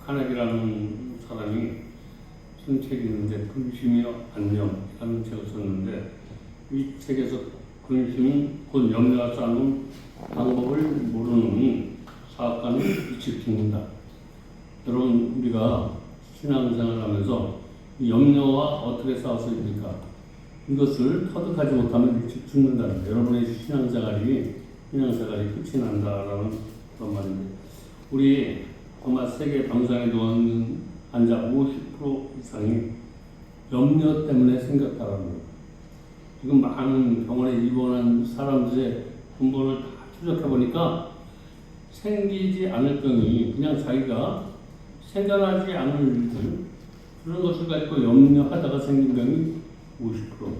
카네기라는 사람이 쓴 책이 있는데 근심이여 안녕이라는 책을 썼는데 이 책에서 근심이 곧 염려할 수 없는 방법을 모르는 사업가는 일찍 죽는다. 여러분 우리가 신앙생활을 하면서 이 염려와 어떻게 싸워서 이깁니까? 이것을 터득하지 못하면 일찍 죽는다는 거예요. 여러분의 신앙생활이 끝이 난다라는 그런 말입니다. 우리 정말 세계 방사에 누워있는 환자 50% 이상이 염려 때문에 생겼다라는 거예요. 지금 많은 병원에 입원한 사람들의 근본을 다 추적해보니까 생기지 않을 병이 그냥 자기가 생겨나지 않을 일들 그런 것을 가지고 염려하다가 생긴 병이 50%.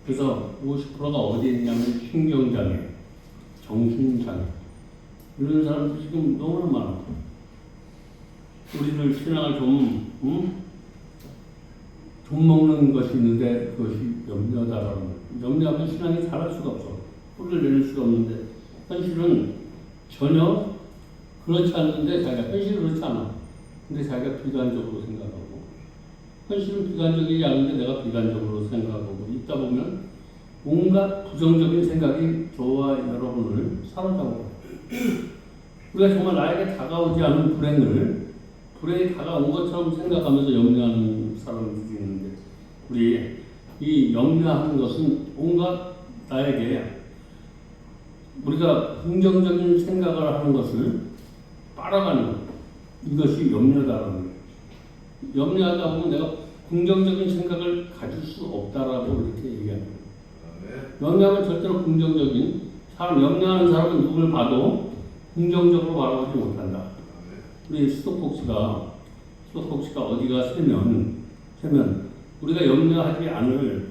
그래서 50%가 어디에 있냐면 신경장애, 정신장애 이런 사람들 지금 너무나 많아. 우리들 신앙을 좀 먹는 것이 있는데 그것이 염려다라는 거예요. 염려하면 신앙이 자랄 수가 없어. 뿌리를 내릴 수가 없는데 현실은 전혀 그렇지 않는데 자기가 현실은 그렇지 않아. 근데 자기가 비관적으로 생각하고 현실은 비관적이지 않은데 내가 비관적으로 생각하고 있다 보면 온갖 부정적인 생각이 저와 여러분을 사로잡고 우리가 정말 나에게 다가오지 않은 불행이 다가온 것처럼 생각하면서 염려하는 사람들이 있는데 우리 이 염려하는 것은 온갖 나에게 우리가 긍정적인 생각을 하는 것을 빨아가는 것 이것이 염려다라는 거예요. 염려하다 보면 내가 긍정적인 생각을 가질 수 없다라고 이렇게 얘기합니다. 염려하면 절대로 긍정적인 사람, 염려하는 사람은 누굴 봐도 긍정적으로 바라보지 못한다. 우리 수도폭 씨가 어디가 세면 우리가 염려하지 않을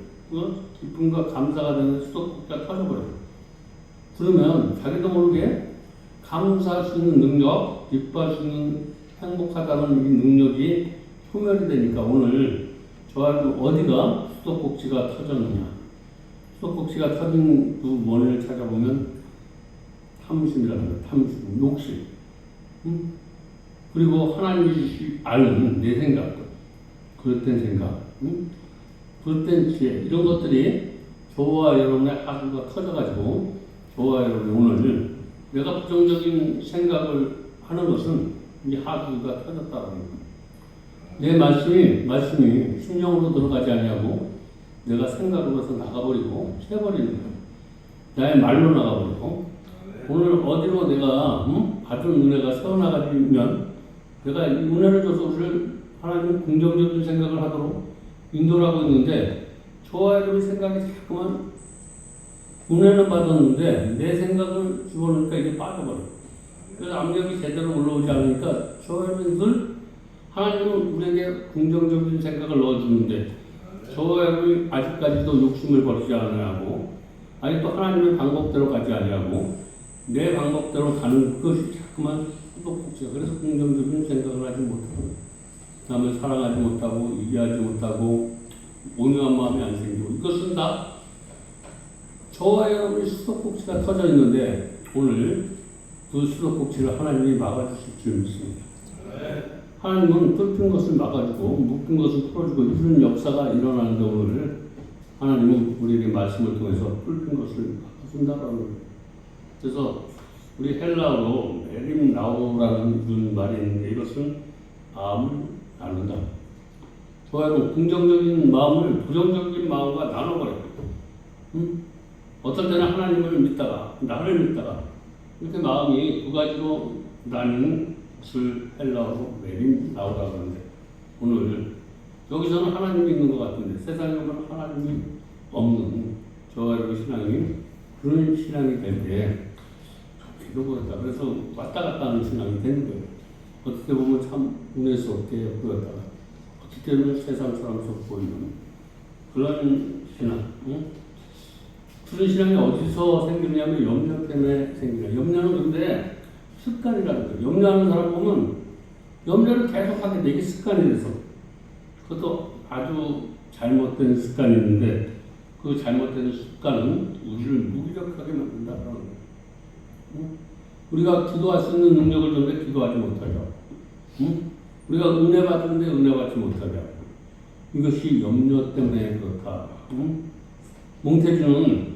기쁨과 감사가 되는 수도폭가 터져버려요. 그러면 자기도 모르게 감사할 수 있는 능력, 기뻐할 수 있는 행복하다는 이 능력이 소멸이 되니까 오늘 저하고 어디가 수도꼭지가 터졌느냐. 수도꼭지가 터진 그 원인을 찾아보면 탐심이라는 거예요. 탐심, 욕심. 그리고 하나님이 아는 내 생각, 그릇된 생각, 그릇된 지혜 이런 것들이 저와 여러분의 하수가 터져가지고 저와 여러분이 오늘 내가 부정적인 생각을 하는 것은 이 하수가 터졌다는 거예요. 내 말씀이 심령으로 들어가지 않냐고 내가 생각으로서 나가버리고 새버리는 거예요. 나의 말로 나가버리고 오늘 어디로 내가 받은 은혜가 새어나가면 내가 이 은혜를 줘서 우리를 하나님 긍정적인 생각을 하도록 인도를 하고 있는데 저와 여러분의 생각이 자꾸만 은혜는 받았는데 내 생각을 집어넣으니까 이게 빠져버려요. 그래서 압력이 제대로 올라오지 않으니까 저와 여러분들 하나님은 우리에게 긍정적인 생각을 넣어주는데 저와 여러분이 아직까지도 욕심을 버리지 않으려고 아직도 하나님의 방법대로 가지 않으려고 내 방법대로 가는 것이 자꾸만 수도꼭지야. 그래서 긍정적인 생각을 하지 못하고 남을 사랑하지 못하고 이해하지 못하고 온유한 마음이 안 생기고 이것은 다 저와 여러분의 수도꼭지가 터져 있는데 오늘 그 수도꼭지를 하나님이 막아주실 줄 믿습니다. 하나님은 뚫힌 것을 막아주고 묶인 것을 풀어주고 이런 역사가 일어나는데 오늘 하나님은 우리에게 말씀을 통해서 뚫힌 것을 막아준다라는 거예요. 그래서 우리 헬라어로 메림나오라는 이런 말이 있는데 이것은 마음을 나눈다. 좋아요. 긍정적인 마음을 부정적인 마음과 나눠버려요. 어떨 때는 하나님을 믿다가 나를 믿다가 이렇게 마음이 두 가지로 나뉘는 것을 헬라어로 메림나오라고 하는데 오늘 여기서는 하나님이 있는 것 같은데 세상에는 하나님이 없는 저와 여러분 신앙이 그런 신앙이 될 때 좋기도 보였다. 그래서 왔다 갔다 하는 신앙이 되는 거예요. 어떻게 보면 참 은혜스럽게 보였다가 어떻게 보면 세상처럼 보이는 그런 신앙. 그런 신앙이 어디서 생기냐면 염려 때문에 생기냐. 염려는 근데 습관이라는 거예요. 염려하는 사람 보면 염려를 계속하게 되게 습관이 돼서 그것도 아주 잘못된 습관이 있는데 그 잘못된 습관은 우리를 무기력하게 만든다는 거예요. 우리가 기도할 수 있는 능력을 줬는데 기도하지 못하죠. 응? 우리가 은혜 받는데 은혜 받지 못하게 하고 이것이 염려 때문에 그렇다. 응? 몽태주는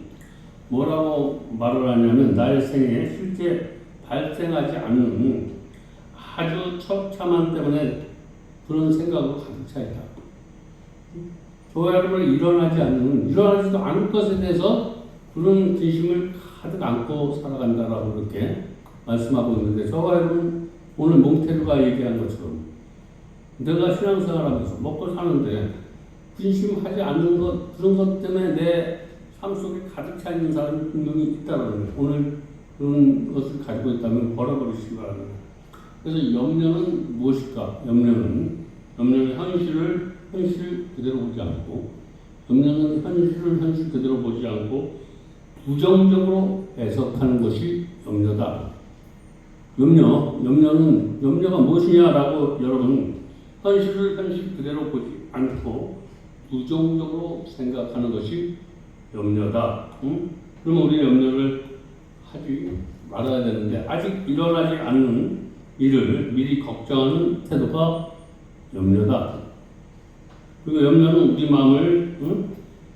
뭐라고 말을 하냐면 나의 생에 실제 발생하지 않는 아주 처참함 때문에 그런 생각으로 가득 차 있다. 저와 여러분은 일어나지도 않을 것에 대해서 그런 근심을 가득 안고 살아간다라고 그렇게 말씀하고 있는데 저와 여러분 오늘 몽테르가 얘기한 것처럼 내가 신앙생활하면서 먹고 사는데 근심하지 않는 것 그런 것 때문에 내 삶 속에 가득 차 있는 사람이 분명히 있다는 거예요. 오늘 그런 것을 가지고 있다면 버려버리시기 바랍니다. 그래서 염려는 무엇일까? 염려는 현실 그대로 보지 않고 염려는 현실 그대로 보지 않고 부정적으로 해석하는 것이 염려다. 염려가 무엇이냐라고 여러분 현실 그대로 보지 않고 부정적으로 생각하는 것이 염려다. 응? 그러면 우리 염려를 하지 말아야 되는데 아직 일어나지 않는 일을 미리 걱정하는 태도가 염려다. 그리고 염려는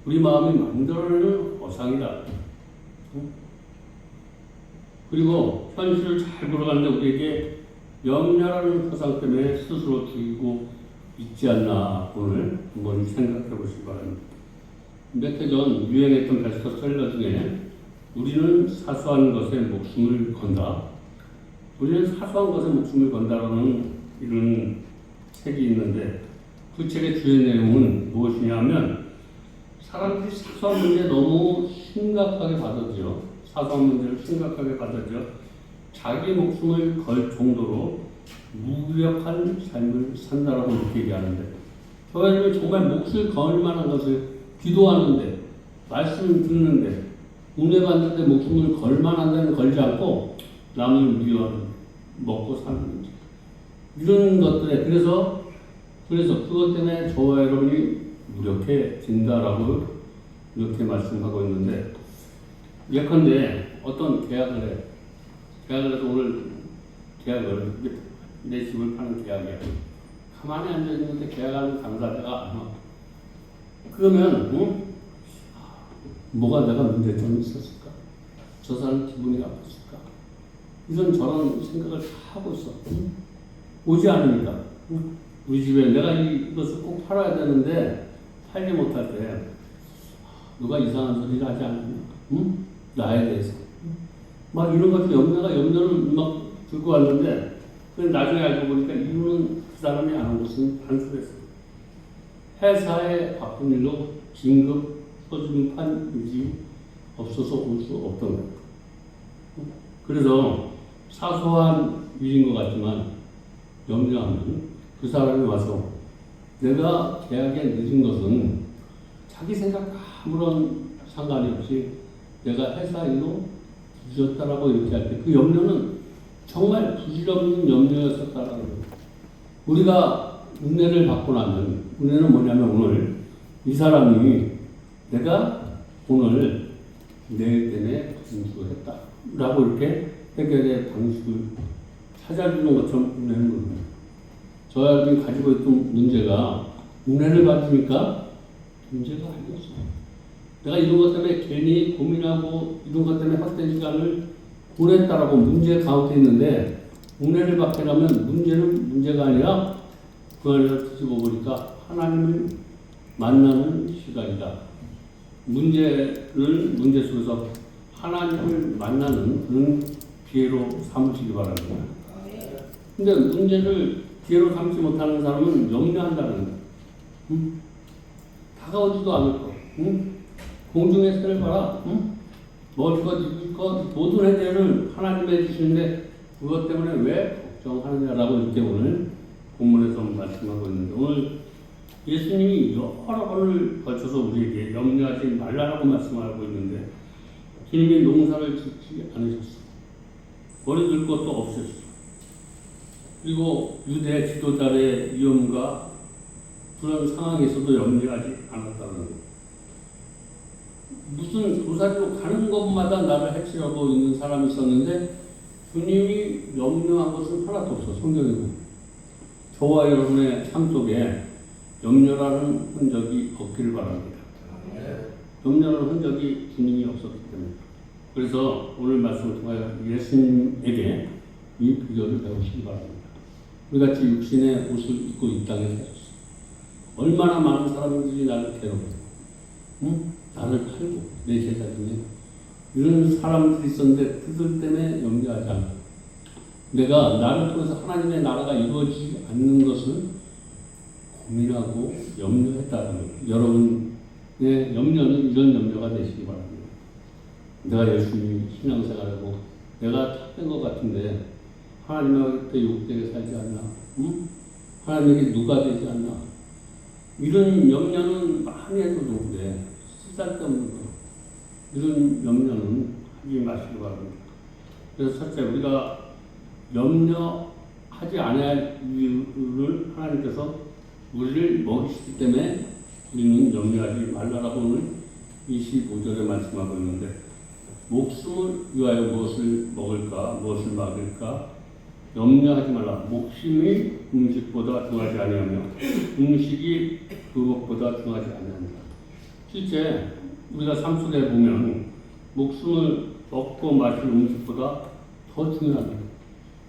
우리 마음이 만들어내는 허상이다. 그리고 현실을 잘 돌아가는데 우리에게 염려라는 허상 때문에 스스로 죽이고 있지 않나 오늘 한번 생각해 보시기 바랍니다. 몇 해 전 유행했던 베스트셀러 중에 우리는 사소한 것에 목숨을 건다. 우리는 사소한 것에 목숨을 건다라는 이런 책이 있는데 그 책의 주요 내용은 무엇이냐면 사람들이 사소한 문제 너무 심각하게 받아들여 사소한 문제를 심각하게 받아들여 자기 목숨을 걸 정도로 무력한 삶을 산다라고 이렇게 얘기하는데 저희는 정말 몫을 걸 만한 것을 기도하는데 말씀 듣는데 은혜 받는데 목숨을 걸 만한 데는 걸지 않고 남을 위하는 먹고 사는 문제 이런 것들에 그래서 그것 때문에 저와 여러분이 무력해진다라고 이렇게 말씀하고 있는데 예컨대 어떤 계약을 해서 오늘 내 집을 파는 계약이야. 가만히 앉아있는데 계약하는 당사자가 안 와. 그러면 뭐가 내가 문제점이 있었을까? 저 사람 기분이 아팠을까? 이런 저런 생각을 다 하고 있어. 오지 않으니까. 우리 집에 내가 이것을 꼭 팔아야 되는데 팔지 못할 때 누가 이상한 소리를 하지 않느냐? 나에 대해서. 막 이런 것들 염려는 막 들고 왔는데 나중에 알고 보니까 이유는 그 사람이 안 한 것은 단순했어. 회사에 바쁜 일로 긴급 소집판 일이 없어서 올 수 없던 거예요. 그래서 사소한 일인 것 같지만 염려하면 그 사람이 와서 내가 계약에 늦은 것은 자기 생각 아무런 상관이 없이 내가 회사 일로 늦었다라고 이렇게 할 때 그 염려는 정말 부질없는 염려였었다라는 거예요. 우리가 은혜를 받고 나면 은혜는 뭐냐면 오늘 이 사람이 내가 오늘 내일 때문에 분수했다 라고 이렇게 해결의 방식을 찾아주는 것처럼 은혜는 겁니다. 저와 여러분이 가지고 있던 문제가 은혜를 받으니까 문제가 아니었어요. 내가 이런 것 때문에 괜히 고민하고 이런 것 때문에 헛된 시간을 보냈다라고 문제 가운데 있는데 은혜를 받게 되면 문제는 문제가 아니라 그 안에서 뒤집어 보니까 하나님을 만나는 시간이다. 문제를 문제 속에서 하나님을 만나는 그런 기회로 삼으시기 바랍니다. 근데 문제를 기회로 삼지 못하는 사람은 염려한다는 거예요. 다가오지도 않을 거. 공중의 새를 봐라. 먹을 것, 입을 것, 모든 해결을 하나님이 해주시는데 그것 때문에 왜 걱정하느냐라고 이렇게 오늘 본문에서 말씀하고 있는데 오늘 예수님이 여러 번을 거쳐서 우리에게 염려하지 말라라고 말씀하고 있는데 주님이 농사를 짓지 않으셨어. 머리 들 것도 없으셨어. 그리고 유대 지도자의 위험과 그런 상황에서도 염려하지 않았다는 거예요. 무슨 조사지로 가는 것마다 나를 해치려고 있는 사람이 있었는데 주님이 염려한 것은 하나도 없어. 성경에 보면 저와 여러분의 삶 속에 염려라는 흔적이 없기를 바랍니다. 염려라는 흔적이 주님이 없었기 때문에. 그래서 오늘 말씀을 통하여 예수님에게 이 비결을 배우시기 바랍니다. 우리같이 육신의 옷을 입고 이 땅에 살았어. 얼마나 많은 사람들이 나를 괴롭혀, 나를 팔고 내 제자 중에 이런 사람들이 있었는데 그들 때문에 염려하지 않고 내가 나를 통해서 하나님의 나라가 이루어지지 않는 것을 고민하고 염려했다는 거예요. 여러분의 염려는 이런 염려가 되시기 바랍니다. 내가 열심히 신앙생활하고 내가 탑된 것 같은데 하나님한테 욕되게 살지 않나? 하나님에게 누가 되지 않나? 이런 염려는 많이 해도 좋은데 쓰잘데없는 거 이런 염려는 하지 마시기 바랍니다. 그래서 첫째 우리가 염려하지 않아야 할 이유를 하나님께서 우리를 먹이시기 때문에 우리는 염려하지 말라라고 오늘 25절에 말씀하고 있는데 목숨을 위하여 무엇을 먹을까 무엇을 막을까 염려하지 말라. 목숨이 음식보다 중하지 아니하며 음식이 그것보다 중하지 아니한다. 실제 우리가 삶 속에 보면 목숨을 먹고 마실 음식보다 더 중요합니다.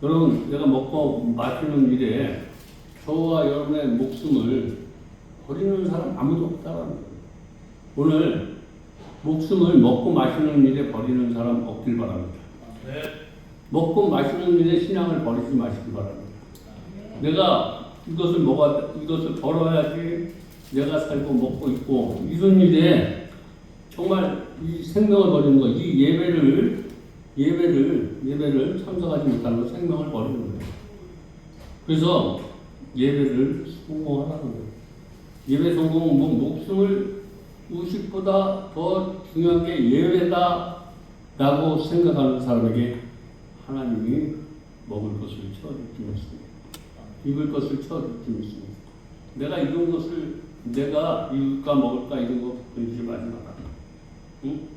여러분 내가 먹고 마시는 일에 저와 여러분의 목숨을 버리는 사람 아무도 없다라는 거예요. 오늘 목숨을 먹고 마시는 일에 버리는 사람 없길 바랍니다. 네. 먹고 마시는 일에 신앙을 버리지 마시기 바랍니다. 내가 이것을 벌어야지 내가 살고 먹고 있고 이런 일에 정말 이 생명을 버리는 거, 이 예배를 참석하지 못하는 거 생명을 버리는 거예요. 그래서 예배를 성공하라는 거예요. 예배 성공은 뭐 목숨을 의식보다 더 중요한 게 예배다라고 생각하는 사람에게 하나님이 먹을 것을 채워줄 줄 믿습니다. 입을 것을 채워줄 줄 믿습니다. 내가 이런 것을 내가 입을까 먹을까 이런 거 근심하지 마라. 응?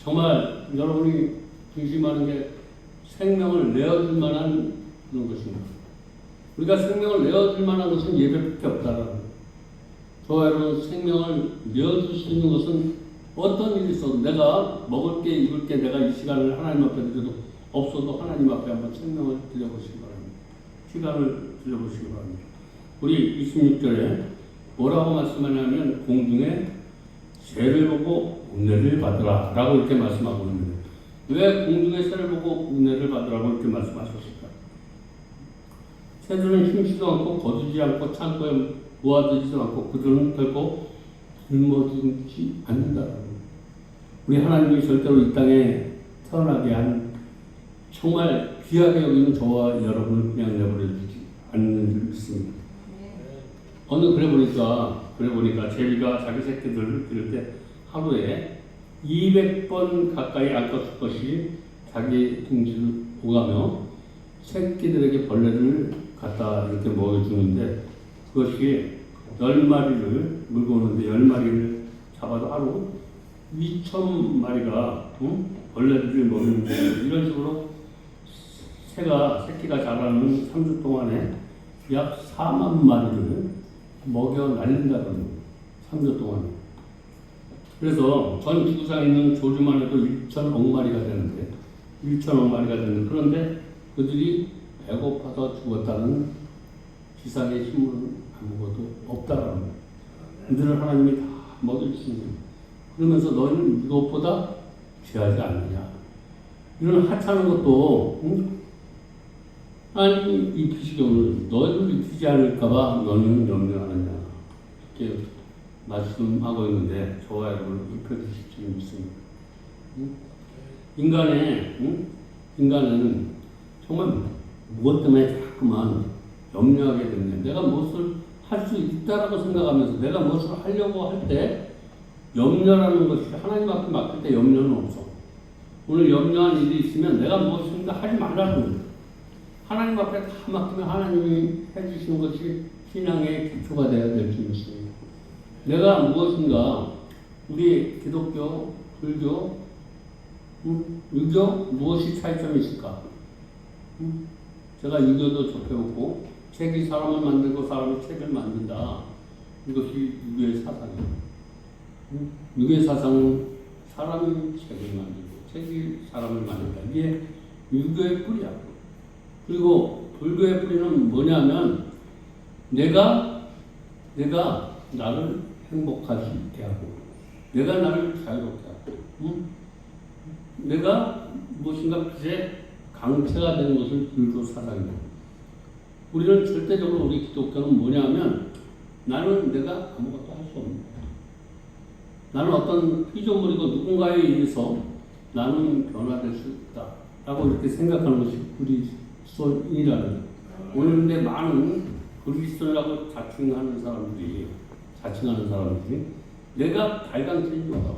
정말 여러분이 중심하는 게 생명을 내어줄 만한 그런 것입니다. 우리가 생명을 내어줄 만한 것은 예배밖에 없다라는 거예요. 저와 여러분 생명을 내어줄 수 있는 것은 어떤 일이 있어도 내가 먹을 게 입을 게 내가 이 시간을 하나님 앞에 드려도 없어도 하나님 앞에 한번 생명을 드려보시기 바랍니다. 시간을 드려보시기 바랍니다. 우리 26절에 뭐라고 말씀하냐면 공중에 새를 보고 은혜를 받으라 라고 이렇게 말씀하고 있는데 왜 공중에 새를 보고 은혜를 받으라고 이렇게 말씀하셨을까? 새들은 힘쓰지도 않고 거두지 않고 창고에 모아두지도 않고 그들은 결코 굶어주지 않는다라고. 우리 하나님이 절대로 이 땅에 태어나게 한 정말 귀하게 여기는 저와 여러분을 그냥 내버려두지 않는 줄 믿습니다. 어느 그래 보니까 제비가 자기 새끼들을 기를 때 하루에 200번 가까이 안떴을 것이 자기 둥지를 오가며 새끼들에게 벌레를 갖다 이렇게 먹여주는데 그것이 10마리를 물고 오는데 10마리를 잡아도 하루 2,000마리가 벌레들을 먹이는데 이런 식으로 새끼가 자라는 3주 동안에 약 4만 마리를 먹여 날린다는 거예요. 3주 동안에. 그래서 전 지구상에 있는 조류만 해도 1,000억 마리가 되는데 1,000억 마리가 되는데 그런데 그들이 배고파서 죽었다는 지상의 신문은 아무것도 없다라는 거예요. 그들을 하나님이 다 먹일 수 있는 거예요. 그러면서 너희는 이것보다 죄하지 않느냐. 이런 하찮은 것도 아니 이 피시경을 너희를 입히지 않을까봐 너는 염려하느냐 이렇게 말씀하고 있는데 저와 여러분을 입혀주실 줄 믿습니다. 인간은 정말 무엇 때문에 자꾸만 염려하게 되느냐. 내가 무엇을 할 수 있다라고 생각하면서 내가 무엇을 하려고 할 때 염려라는 것이 하나님 앞에 맡길 때 염려는 없어. 오늘 염려한 일이 있으면 내가 무엇인가 하지 말라는 거예요. 하나님 앞에 다 맡기면 하나님이 해주시는 것이 신앙의 기초가 되어야 될 줄 믿습니다. 내가 무엇인가 우리 기독교, 불교, 유교 무엇이 차이점이 있을까? 제가 유교도 접해보고 책이 사람을 만들고 사람이 책을 만든다. 이것이 유교의 사상이에요. 유교의 사상은 사람이 책을 만들고 책이 사람을 만든다. 이게 유교의 뿌리야. 그리고 불교의 뿌리는 뭐냐면 내가 나를 행복하게 하고 내가 나를 자유롭게 하고 내가 무엇인가 빛에 강체가 되는 것을 불교 사상이에요. 우리는 절대적으로 우리 기독교는 뭐냐면 나는 내가 아무것도 할 수 없는 거야. 나는 어떤 피조물이고 누군가에 의해서 나는 변화될 수 있다 라고 이렇게 생각하는 것이 그리스도인이라는. 오늘 근데 많은 그리스도라고 자칭하는 사람들이 내가 발광체인 거다.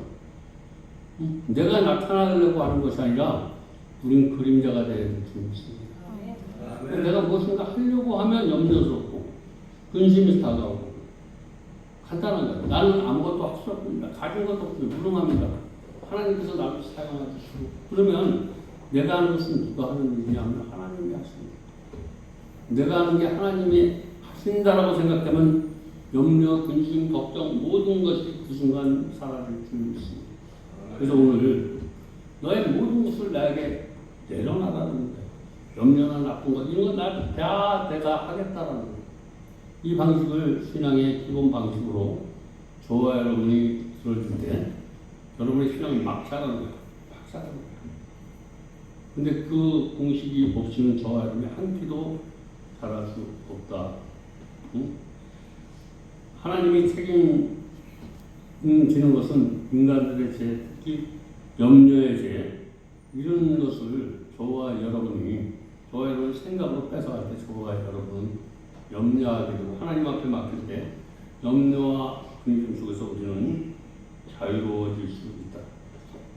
내가 나타나려고 하는 것이 아니라 우린 그림자가 되는 중입니다. 내가 무엇인가 하려고 하면 염려스럽고 근심이 다가오고 간단한 거예요. 나는 아무것도 할 수 없습니다. 가진 것도 없습니다. 무능합니다. 하나님께서 나를 사용해 주시고 그러면 내가 하는 것은 누가 하는 일이냐면 하나님이 하십니다. 내가 하는 게 하나님이 하신다라고 생각하면 염려, 근심, 걱정 모든 것이 그 순간 사라질 줄 믿습니다. 그래서 오늘 너의 모든 것을 나에게 내려놔라는 거예요. 염려나 나쁜 것 이런 건 다 내가 하겠다라는 거예요. 이 방식을 신앙의 기본 방식으로 저와 여러분이 들어줄 때 여러분의 신앙이 막 자라는 거예요. 막 자라는 거예요. 근데 그 공식이 없이는 저와 여러분이 한 피도 자랄 수 없다. 응? 하나님이 책임지는 것은 인간들의 죄, 특히 염려의 죄 이런 것을 저와 여러분이 생각으로 뺏어갈 때 저와 여러분은 염려하게 되고 하나님 앞에 맡길 때 염려와 근심 속에서 우리는 자유로워질 수 있다.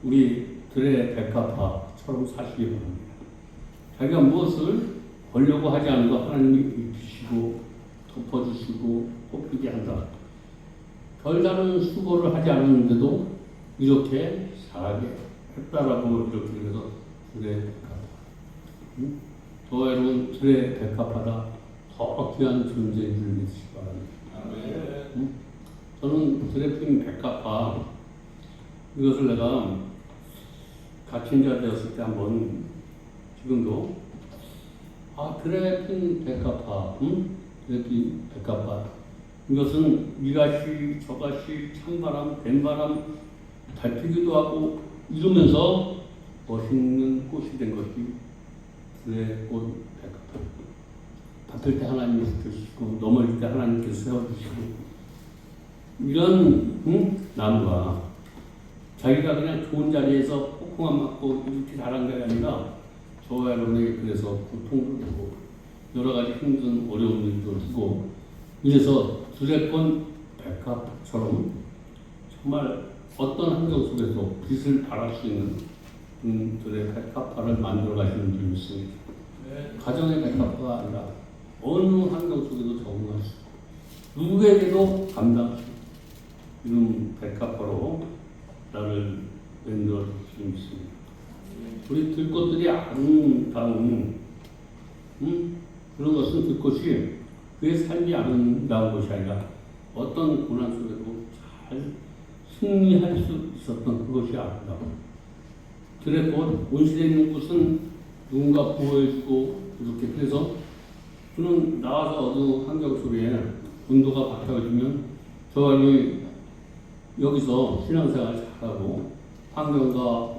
우리 들의 백합화처럼 사시기 바랍니다. 자기가 무엇을 벌려고 하지 않은 거 하나님이 입히시고 덮어주시고 뽑히게 한다. 별다른 수고를 하지 않았는데도 이렇게 잘하게 했다라고 이렇게 해서 들의 백합화. 저와 여러분 들의 백합화다. 더 귀한 존재인 줄 믿으시기 바랍니다. 저는 들의 핀 백합화 이것을 내가 갇힌자 되었을 때 한번 지금도 들의 핀 백합화 들의 핀 백합화 이것은 이가시 저가시 찬바람 뱀바람 달피기도 하고 이러면서 멋있는 꽃이 된 것이 들의 꽃 백합화. 바쁠 때 하나님이 지켜주시고 넘어질 때 하나님께서 세워주시고 이런 나무가 자기가 그냥 좋은 자리에서 폭풍만 맞고 이렇게 자란 게 아니라 저와 여러분에게 그래서 고통도 주고 여러 가지 힘든 어려운 일도 주고 이래서 두레꽃 백합처럼 정말 어떤 환경 속에서 빛을 발할 수 있는 들의 백합화를 만들어 가시는 줄 믿습니다. 가정의 백합화가 아니라 어느 환경 속에도 적응할 수 있고 누구에게도 감당할 수 있고 이런 백합화로 나를 만들어 주시는 믿습니다. 우리 들꽃들이 아름다운 그런 것은 들꽃이 그의 삶이 아름다운 것이 아니라 어떤 고난 속에도 잘 승리할 수 있었던 그것이 아름다워. 들의 꽃, 온실에 있는 꽃은 누군가 보호해주고 이렇게 그래서 저는 나와서 어느 환경 속에 온도가 바뀌어지면 저와 여기서 신앙생활 잘하고 환경과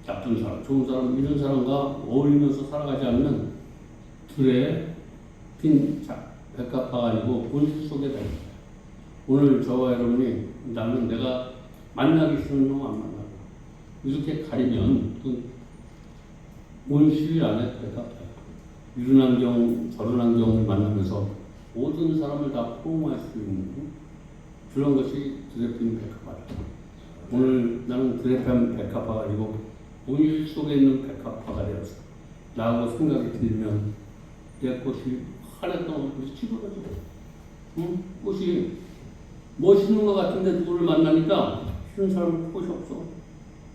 나쁜 사람, 좋은 사람, 이런 사람과 어울리면서 살아가지 않으면 들에 핀 백합화가 아니고 온실 속에 다 있어요. 오늘 저와 여러분이 나는 내가 만나기 싫은 놈 안 만나고 이렇게 가리면 그 온실 안에 백합화예요. 이런 환경, 저런 환경을 만나면서 모든 사람을 다 포용할 수 있는 그런 것이 들에 핀 백합화다. 오늘 나는 들에 핀 백합화가 아니고 온실 속에 있는 백합화가 되었어. 라고 생각이 들면 내 꽃이 하랬던 꽃이 찌그러지고 꽃이 멋있는 것 같은데 누구를 만나니까 싫은 사람은 꽃이 없어.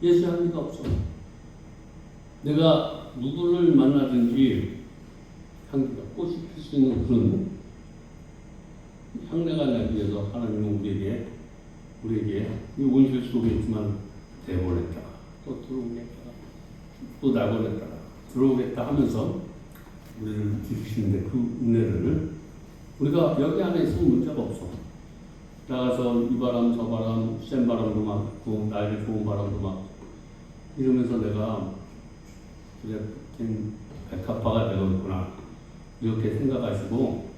예수 향기가 없어. 내가 누구를 만나든지 향기가 꽃이 필 수 있는 그런 향내가 나기 위해서 하나님은 우리에게 이 온실 속에 있지만 내보냈다. 또 들어오겠다. 또 나보냈다. 들어오겠다 하면서 우리를 지키시는데 그 은혜를 우리가 여기 안에 있으면 문제가 없어. 나가서 이 바람 저 바람 센 바람도 막고 날개 좋은 바람도 막고 이러면서 내가 백합화가 되었구나 이렇게 생각하시고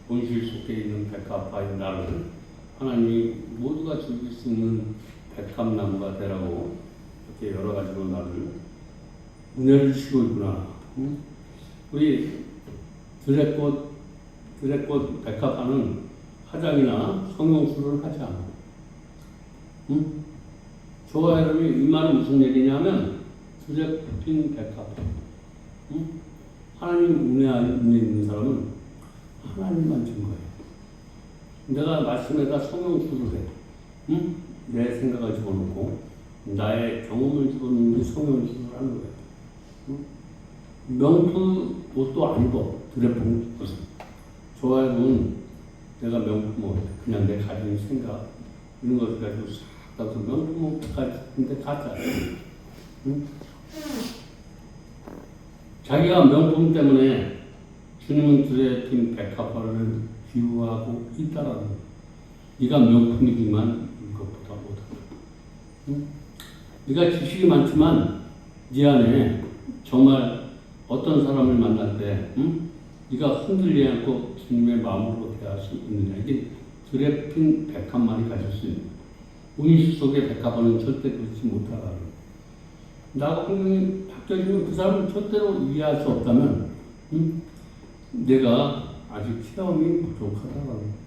온실 속에 있는 백합화인 나를 하나님이 모두가 즐길 수 있는 백합나무가 되라고 이렇게 여러 가지로 나를 은혜를 주시고 있구나. 응? 우리 드레꽃 백합화는 화장이나 성형술을 하지 않아. 응? 저와 여러분이 이 말은 무슨 얘기냐면 드레핀 백합화. 응? 하나님 은혜 있는 사람은 하나님만 준 거예요. 내가 말씀에다 성형술을 해. 응? 내 생각을 집어넣고 나의 경험을 집어넣는 성형술을 하는 거예요. 응? 명품 옷도 안 입어. 드레핀 옷은. 저와 여러분 내가 명품 옷, 그냥 내 가진 생각 이런 것을 가지고 싹 가서 명품 옷 가지는데 가짜. 응? 자기가 명품 때문에 주님은 드레핀 백합화를 비유하고 있다라는 거예요. 네가 명품이기만 이것보다 못하다. 응? 네가 지식이 많지만 네 안에 정말 어떤 사람을 만날 때 응? 네가 흔들리지 않고 주님의 마음으로 대할 수 있느냐. 이게 드레핀 백합만이 가질 수 있는 온실 속의 백합화는 절대 그렇지 못하다는 나하고 환경이 바뀌어지면 그 사람을 절대로 이해할 수 없다면 응? 내가 아직 체험이 부족하다라는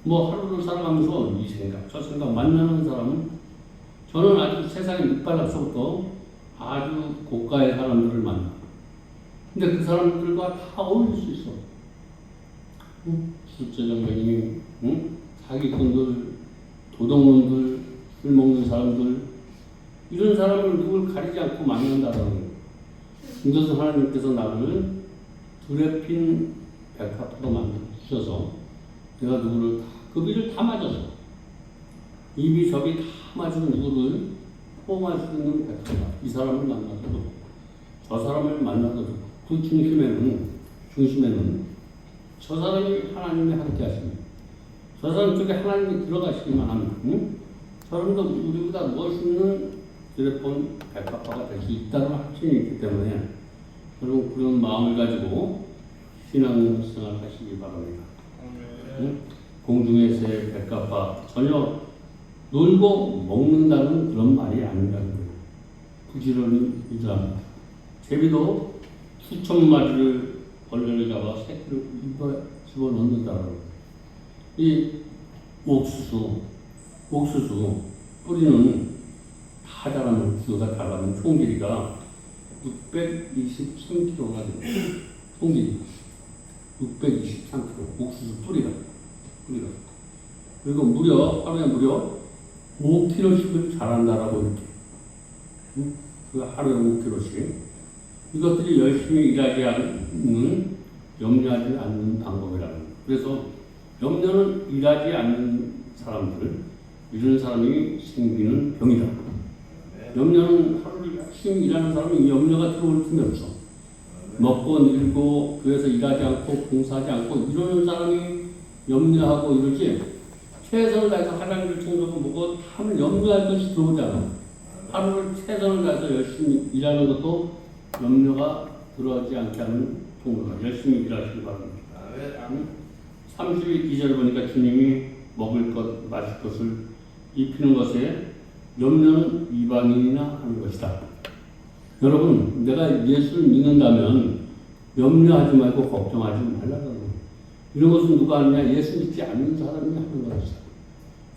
뭐 하루를 살아가면서 이 생각 저 생각 만나는 사람은 저는 아주 세상에 밑바닥서부터 아주 고가의 사람들을 만나. 근데 그 사람들과 다 어울릴 수 있어. 응? 술주정뱅이, 응? 사기꾼들, 도둑놈들, 술 먹는 사람들 이런 사람을 누굴 가리지 않고 만난다라는 거예요. 이것은 하나님께서 나를 드레핀 백합화로 만들어 주셔서 내가 누구를 다 그 비를 다 맞아서 입이 접이 다 맞은 누구를 포옹할 수 있는 백합화. 이 사람을 만나도 저 사람을 만나도 그 중심에는 저 사람이 하나님의 함께 하십니다. 저 사람 쪽에 하나님이 들어가시기만 하면 응? 저 사람도 우리보다 멋있는 드레핀 백합화가 될 수 있다는 확신이 있기 때문에 여러분 그런 마음을 가지고 신앙생활 하시기 바랍니다. 응? 공중에서의 백합화 전혀 놀고 먹는다는 그런 말이 아니라는 거예요. 부지런히 일합니다. 제비도 수천 마리를 벌레를 잡아 새끼를 집어넣는다는 거예요. 이 옥수수 뿌리는 다 자라면 기가 자라면 총 길이가 623kg가 됩니다. 총 길이 623kg 옥수수 뿌리가 그리고 하루에 무려 5kg씩을 자란다라고 이렇게 그 하루에 5kg씩 이것들이 열심히 일하지 않는 염려하지 않는 방법이라는 거예요. 그래서 염려는 일하지 않는 사람들 이런 사람이 생기는 병이다. 염려는 하루를 열심히 일하는 사람이 염려가 들어올 틈이 없어. 먹고 늘고 그래서 일하지 않고 봉사하지 않고 이러는 사람이 염려하고 이러지 최선을 다해서 화장실 청소하고 뭐고 하면 염려할 것이 들어오잖아. 하루를 최선을 다해서 열심히 일하는 것도 염려가 들어오지 않게 하는 통로가 열심히 일하시기 바랍니다. 32절 보니까 주님이 먹을 것, 마실 것을 입히는 것에 염려는 이방인이나 하는 것이다. 여러분, 내가 예수를 믿는다면 염려하지 말고 걱정하지 말라는 거예요. 이런 것은 누가 하느냐? 예수 믿지 않는 사람이 하는 것이다.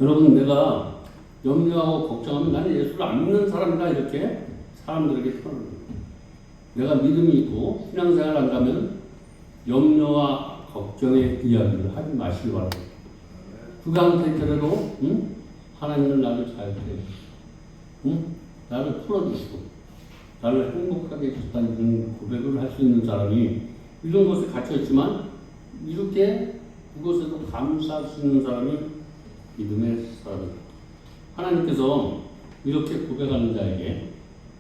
여러분, 내가 염려하고 걱정하면 나는 예수를 안 믿는 사람이다 이렇게 사람들에게 표현을 해요. 내가 믿음이 있고 신앙생활을 한다면 염려와 걱정의 이야기를 하지 마시기 바랍니다. 그가 한테더라도 하나님은 나를 잘 해주시고 나를 풀어주시고 나를 행복하게 해주셨다는 이런 고백을 할 수 있는 사람이 이런 것에 갇혀있지만 이렇게 그것에도 감사할 수 있는 사람이 믿음의 사람이다. 하나님께서 이렇게 고백하는 자에게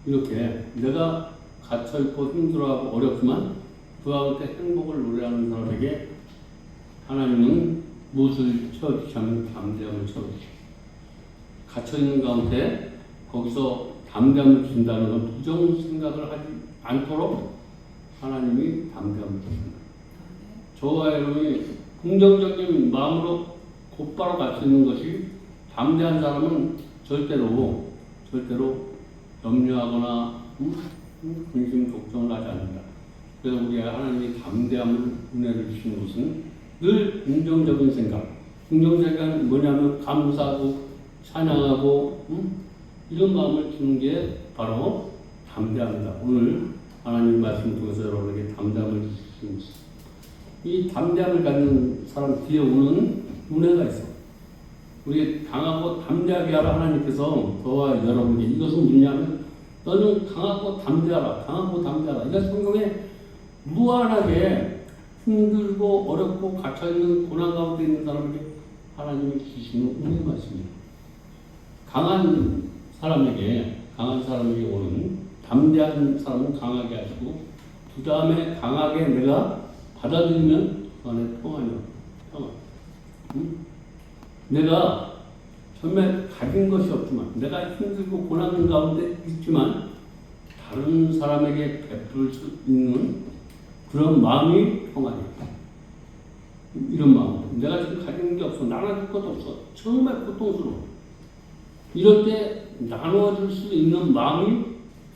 이렇게 내가 갇혀있고 힘들어하고 어렵지만 그 가운데 행복을 노래하는 사람에게 하나님은 무엇을 채워주시냐면 담대함을 채워주시고 갇혀있는 가운데 거기서 담대함을 준다는 건 부정 생각을 하지 않도록 하나님이 담대함을 주십니다. 저와 여러분이 긍정적인 마음으로 곧바로 갇혀있는 것이 담대한 사람은 절대로 염려하거나 근심 걱정을 하지 않는다. 그래서 우리 하나님이 담대함을 은혜를 주시는 것은 늘 긍정적인 생각. 긍정적인 생각은 뭐냐면 감사하고 찬양하고 이런 마음을 주는 게 바로 담대합니다. 오늘 하나님 말씀을 통해서 여러분에게 담대함을 주시는 것입니다. 이 담대함을 갖는 사람 뒤에 오는 은혜가 있어. 우리 강하고 담대하게 하라 하나님께서 저와 여러분에게 이것은 뭐냐면 너는 강하고 담대하라. 강하고 담대하라. 이게 성경에 무한하게 힘들고 어렵고 갇혀있는 고난 가운데 있는 사람에게 하나님이 주시는 은혜의 말씀입니다. 강한 사람에게 오는 담대한 사람은 강하게 하시고 그 다음에 강하게 내가 받아들이면 그 안에 평안이요. 평안. 내가 정말 가진 것이 없지만 내가 힘들고 고난 가운데 있지만 다른 사람에게 베풀 수 있는 그런 마음이 평안이에요. 이런 마음. 내가 지금 가진 게 없어. 나눠줄 것도 없어. 정말 고통스러워. 이럴 때 나눠줄 수 있는 마음이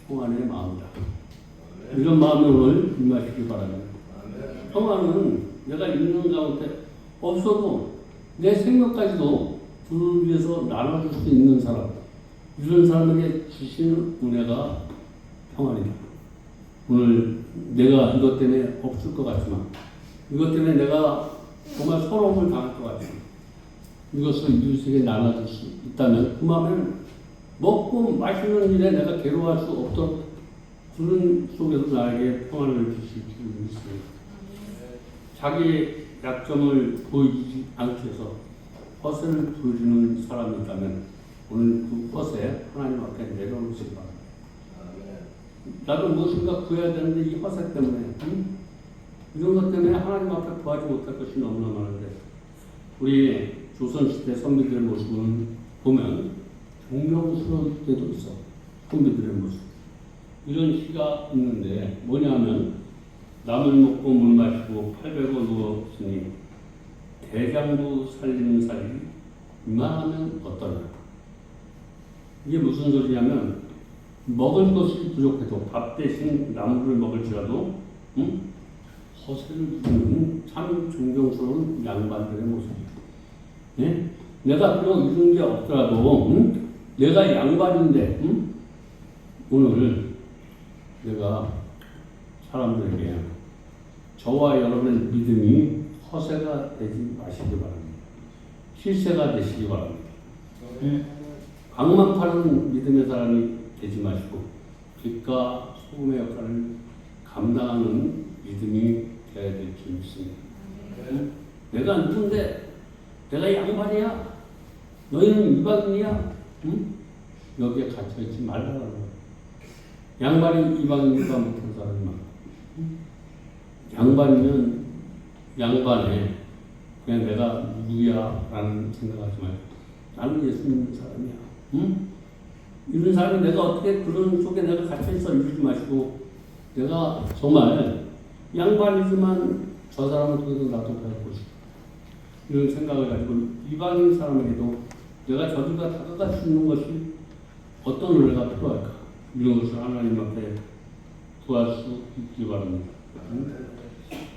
평안의 마음이다. 이런 마음이 오늘 임하시기 바랍니다. 평안은 내가 있는 가운데 없어도 내 생명까지도 그를 위해서 나눠줄 수 있는 사람, 이런 사람에게 주시는 은혜가 평안이다. 오늘 내가 이것 때문에 없을 것 같지만, 이것 때문에 내가 정말 서러움을 당할 것 같지만, 이것을 이웃에게 나눠줄 수 있다면 그 마음에는 먹고 마시는 일에 내가 괴로워할 수 없도록 그런 속에서 나에게 평안을 주실 줄 믿습니다. 자기 약점을 보이지 않게 해서 허세를 부리는 사람이 있다면 오늘 그 허세 하나님 앞에 내려놓으시기 바랍니다. 나도 무엇인가 구해야 되는데 이 허세 때문에 이런 것 때문에 하나님 앞에 구하지 못할 것이 너무나 많은데 우리 조선시대 선비들의 모습은 보면 존경스러울 때도 있어. 선비들의 모습. 이런 시가 있는데 뭐냐면 남을 먹고 물 마시고 팔 베고 누웠으니 대장부 살리는 살이 이만하면 어떠냐. 이게 무슨 소리냐면 먹을 것이 부족해도 밥 대신 나무를 먹을지라도 허세를 부리는 참 존경스러운 양반들의 모습이에요. 예? 내가 비록 이런 게 없더라도 내가 양반인데 오늘 내가 사람들에게 저와 여러분의 믿음이 허세가 되지 마시기 바랍니다. 실세가 되시기 바랍니다. 강만 파는 믿음의 사람이 되지 마시고 빛과 소금의 역할을 감당하는 믿음이 되어야 될 줄 믿습니다. 내가 누군데? 내가 양반이야? 너희는 이방인이야? 여기에 갇혀있지 말라는 거야. 양반이 이방인과 못한 사람이 많아. 양반이면 양반에 그냥 내가 누구야 라는 생각하지 말고 나는 예수 믿는 사람이야. 이런 사람이 내가 어떻게 그런 속에 내가 갇혀있어 이러지 마시고 내가 정말 양반이지만 저 사람을 통해서 나도 배우고 싶어. 이런 생각을 가지고 이방인 사람에게도 내가 저들과 다가갈 수 있는 것이 어떤 은혜가 필요할까? 이런 것을 하나님 앞에 구할 수 있기 바랍니다.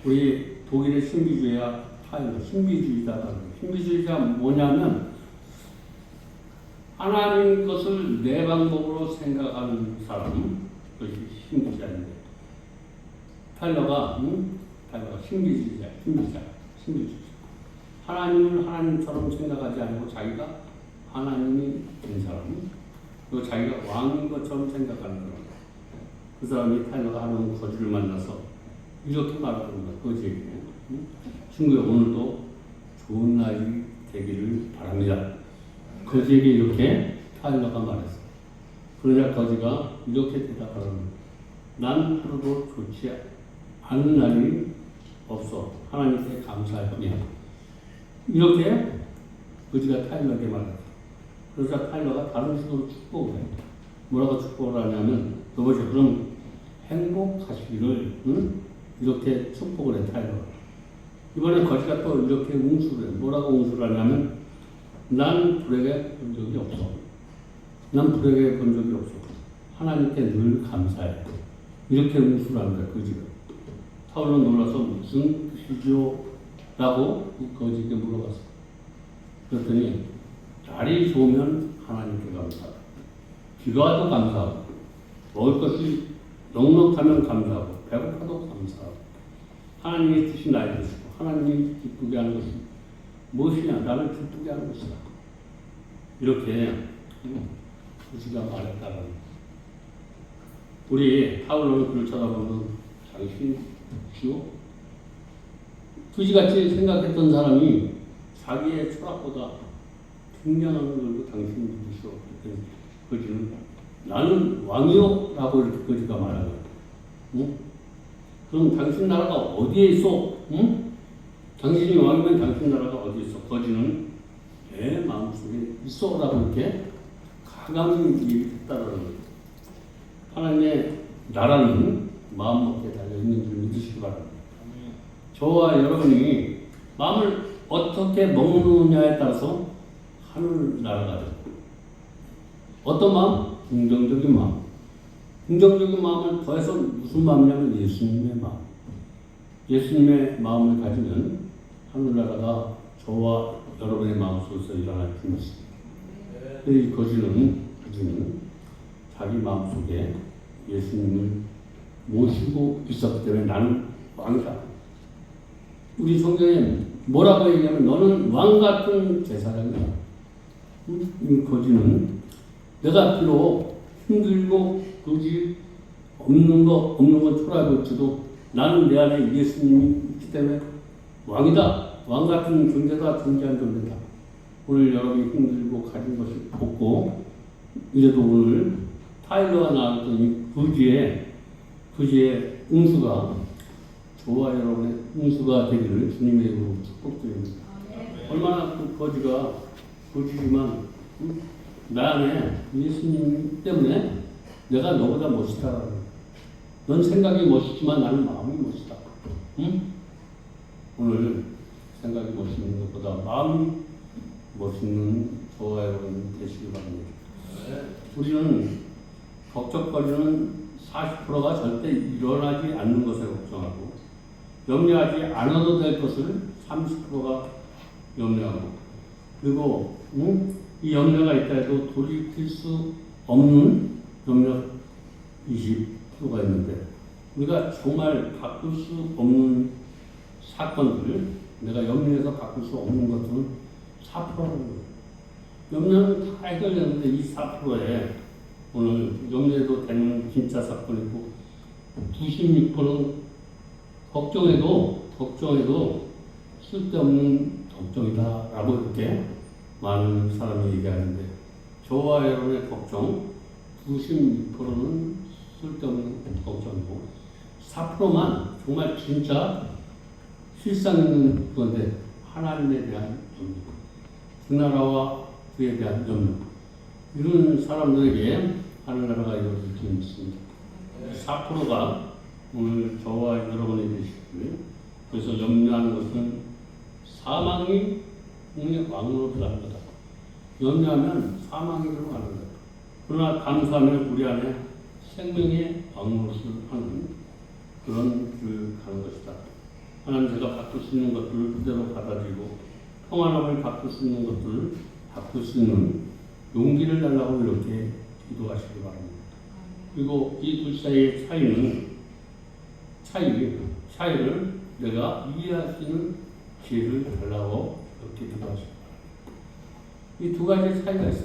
우리 독일의 신비주의야 신비주의자가 신비주의자 뭐냐면 하나님 것을 내 방법으로 생각하는 사람 그것이 신비주의자인데 타일러가 신비주의자 하나님을 하나님처럼 생각하지 않고 자기가 하나님이 된 사람 그리고 자기가 왕인 것처럼 생각하는 사람 그 사람이 타일러가 하는 거지를 만나서 이렇게 말하는 거야. 거지에게. 친구야, 오늘도 좋은 날이 되기를 바랍니다. 거지에게 이렇게 타일러가 말했어. 그러자 거지가 이렇게 대답하는 거야. 난 하루도 좋지 않은 날이 없어. 하나님께 감사할 뿐이야. 이렇게 거지가 타일러에게 말했어. 그러자 타일러가 다른 식으로 축복을 해. 뭐라고 축복을 하냐면, 너보시 그럼 행복하시기를, 응? 이렇게 축복을 해, 타일러가. 이번에 거지가 또 이렇게 웅수를 해. 뭐라고 웅수를 하냐면, 난 불행해 본 적이 없어. 난 불행해 본 적이 없어. 하나님께 늘 감사해. 이렇게 웅수를 하는 거야, 거지가. 타일러는 놀라서 무슨 뜻이죠? 라고 거지에게 물어봤어. 그랬더니, 날이 좋으면 하나님께 감사하고, 비가 와도 감사하고, 먹을 것이 넉넉하면 감사하고, 배고파도 감사하고, 하나님의 뜻이 나의 뜻이고, 하나님이 기쁘게 하는 것이 무엇이냐? 나를 기쁘게 하는 것이다. 이렇게 거지가 말했다는 거예요. 우리 타올로는 그를 쳐다보면 당신이요? 거지같이 생각했던 사람이 자기의 철학보다 굉장한 걸로 당신이 누구시오? 거지는 나는 왕이요? 라고 이렇게 거지가 말하는 거야. 응? 그럼 당신 나라가 어디에 있어? 응? 당신이 왕이면 당신 나라가 어디에 있어? 거지는 내 마음속에 있어 라고 이렇게 가감히 얘기했다라는 거예요. 하나님의 나라는 마음먹기에 달려있는 줄 믿으시기 바랍니다. 저와 여러분이 마음을 어떻게 먹느냐에 따라서 하늘나라가 되고, 어떤 마음? 긍정적인 마음. 긍정적인 마음을 더해서 무슨 마음이냐면 예수님의 마음. 예수님의 마음을 가지면 하늘나라가 저와 여러분의 마음속에서 일어날 것입니다. 이 거지는 자기 마음속에 예수님을 모시고 있었기 때문에 나는 왕이다. 우리 성경에 뭐라고 얘기하면 너는 왕같은 제사장이야. 이 거지는 내가 비록 힘들고 그지 없는 건 초라해볼지도 나는 내 안에 예수님이 있기 때문에 왕이다. 왕같은 존재다. 존재한 존재다. 오늘 여러분이 힘들고 가진 것이 없고 이래도 오늘 타일러가 나왔더니 그지의 응수가 저와 여러분의 응수가 되기를 주님의 이름으로 축복드립니다. 얼마나 그 거지지만 나 안에 예수님 때문에 내가 너보다 멋있다. 넌 생각이 멋있지만 나는 마음이 멋있다. 응? 오늘 생각이 멋있는 것보다 마음이 멋있는 저와 여러분 되시기 바랍니다. 우리는 걱정거리는 40%가 절대 일어나지 않는 것을 걱정하고 염려하지 않아도 될 것을 30%가 염려하고 그리고 이 염려가 있다 해도 돌이킬 수 없는 염려 20%가 있는데 우리가 정말 바꿀 수 없는 사건들 내가 염려해서 바꿀 수 없는 것들은 4%라는 거예요. 염려는 다 해결되는데 이 4%에 오늘 염려해도 되는 진짜 사건이고 96%는 걱정해도 쓸데없는 걱정이다 라고 이렇게 많은 사람이 얘기하는데 저와 여러분의 걱정 96%는 쓸데없는 걱정이고 4%만 정말 진짜 실상 있는 건데 하나님에 대한 염려, 그 나라와 그에 대한 염려 이런 사람들에게 하늘나라가 이루어질 줄 믿습니다. 4%가 오늘 저와 여러분이 되시고요. 그래서 염려하는 것은 사망이 왕으로 들어가는 거다. 염려하면 사망으로 가는 거다. 그러나 감사하면 우리 안에 생명의 왕노릇을 하는 그런 길을 가는 것이다. 하나님 제가 바꿀 수 있는 것들을 그대로 받아들이고 평안함을 바꿀 수 있는 것들을 바꿀 수 있는 용기를 달라고 이렇게 기도하시기 바랍니다. 그리고 이 둘 사이의 차이를 내가 이해할 수 있는 기회를 달라고 이렇게 기도하시기 바랍니다. 이 두 가지 차이가 있어.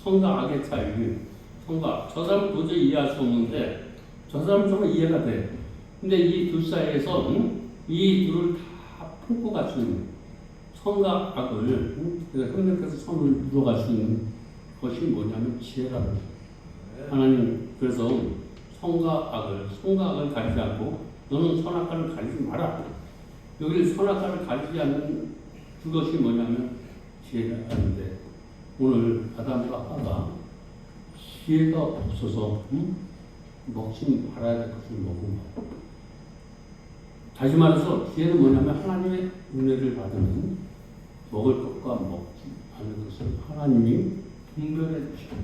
성과 악의 차이. 성과 저 사람 도저히 이해할 수 없는데 저 사람 정말 이해가 돼. 근데 이 둘 사이에서 이 둘을 다 품고 갈 수 있는 선과 악을 협력해서 선을 이루어갈 수 있는 것이 뭐냐면 지혜라는 거예요. 하나님 그래서 선과 악을 가리지 않고 너는 선악과를 가리지 마라. 여기를 선악과를 가리지 않는 그것이 뭐냐면 지혜라는데 오늘 아담과 하와가 지혜가 없어서 먹지 말아야 될 것을 먹은 거. 다시 말해서 지혜는 뭐냐면 하나님의 은혜를 받으면 먹을 것과 먹지 않을 것을 하나님이 분별해 주시고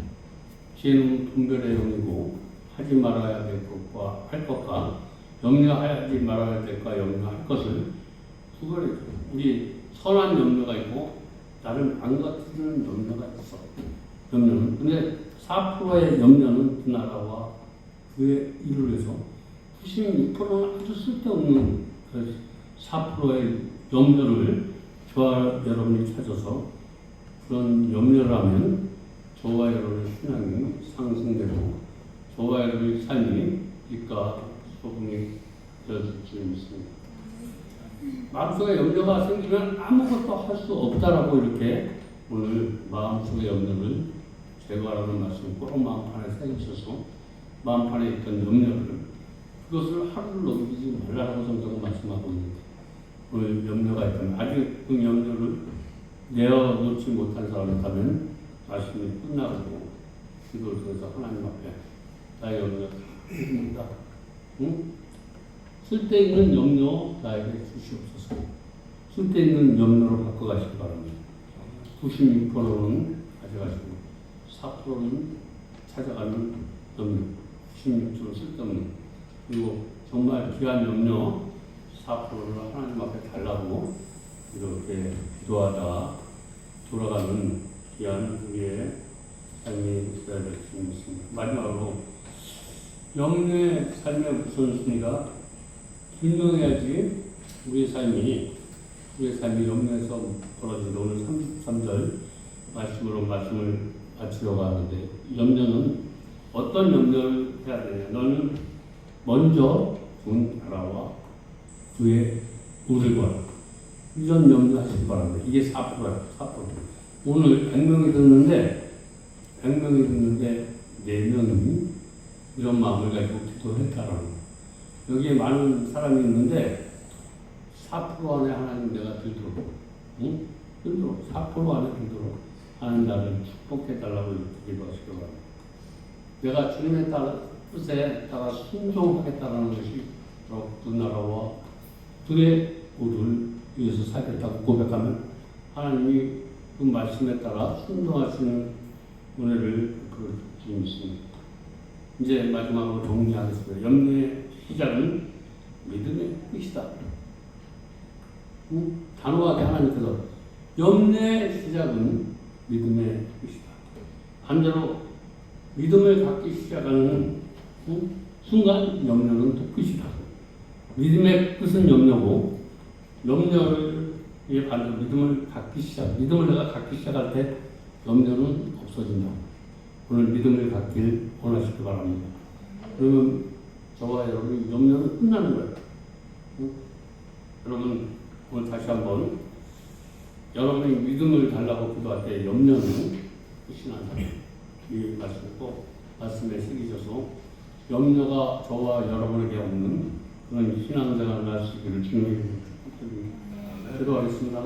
지혜는 분별의 영이고 하지 말아야 될 것과 할 것과 염려하지 말아야 될 것과 염려할 것을 구별해 줘요. 우리 선한 염려가 있고 나를 망가뜨리는 염려가 있어. 염려는 근데 4%의 염려는 그 나라와 그의 일을 위해서 96%는 아주 쓸데없는 그 4%의 염려를 저와 여러분이 찾아서 그런 염려를 하면 저와 여러분의 신앙이 상승되고 저와 여러분의 삶이 빛과 소금이 되어질 줄 믿습니다. 마음속에 염려가 생기면 아무것도 할 수 없다라고 이렇게 오늘 마음속의 염려를 제거하라는 말씀 꼭 마음판에 새기셔서 마음판에 있던 염려를 그것을 하루를 넘기지 말라고 성경은 말씀하고 있는데 오늘 염려가 있다면 아직 그 염려를 내어놓지 못한 사람이라면 말씀이 끝나고 기도를 통해서 하나님 앞에 나의 염려가 있습니다. 응? 쓸데있는 염려 나에게 주시옵소서. 쓸데있는 염려로 바꿔가시기 바랍니다. 96%는 가져가시고 4%는 찾아가는 염려, 96%는 쓸데없는 그리고 정말 귀한 염려 4%를 하나님 앞에 달라고 이렇게 기도하다가 돌아가는 귀한 우리의 삶이 있어야 될 수 있습니다. 마지막으로 염려의 삶의 우선순위가 분명해야지 우리의 삶이 염려에서 벌어진다. 오늘 33절 말씀으로 말씀을 마치려고 하는데 염려는 어떤 염려를 해야 되냐. 너는 먼저 본 나라와 그의 의를 구하라. 이런 염려하시기 바랍니다. 이게 4%예요. 4%. 오늘 100명이 듣는데 4명이 이런 마음을 가지고 기도했다라는 거예요. 여기에 많은 사람이 있는데 4% 안에 하나님 내가 들도록 응? 들도록 4% 안에 들도록 하나님 나를 축복해달라고 기도하시기 바랍니다. 내가 주님의 뜻에 따라 순종하겠다는 것이 바로 그 나라와 그의 의를 위해서 살겠다고 고백하면 하나님이 그 말씀에 따라 순종하시는 은혜를 베풀어 주십니다. 이제 마지막으로 정리하겠습니다. 염려의 시작은 믿음의 끝이다. 단호하게 하나님께서 염려의 시작은 믿음의 끝이다. 반대로 믿음을 갖기 시작하는 순간 염려는 또 끝이다. 믿음의 끝은 염려고 염려의 반대로 믿음을 내가 갖기 시작할 때 염려는 없어진다. 오늘 믿음을 갖길 원하시기 바랍니다. 그러면 저와 여러분의 염려는 끝나는 거예요. 여러분 오늘 다시 한번 여러분이 믿음을 달라고 기도할 때 염려는 끝이 난다. 이 말씀을 꼭 말씀에 새기셔서 염려가 저와 여러분에게 없는 그런 신앙생활을 할 수 있기를 주님의 이름으로 축복드립니다. 기도하겠습니다.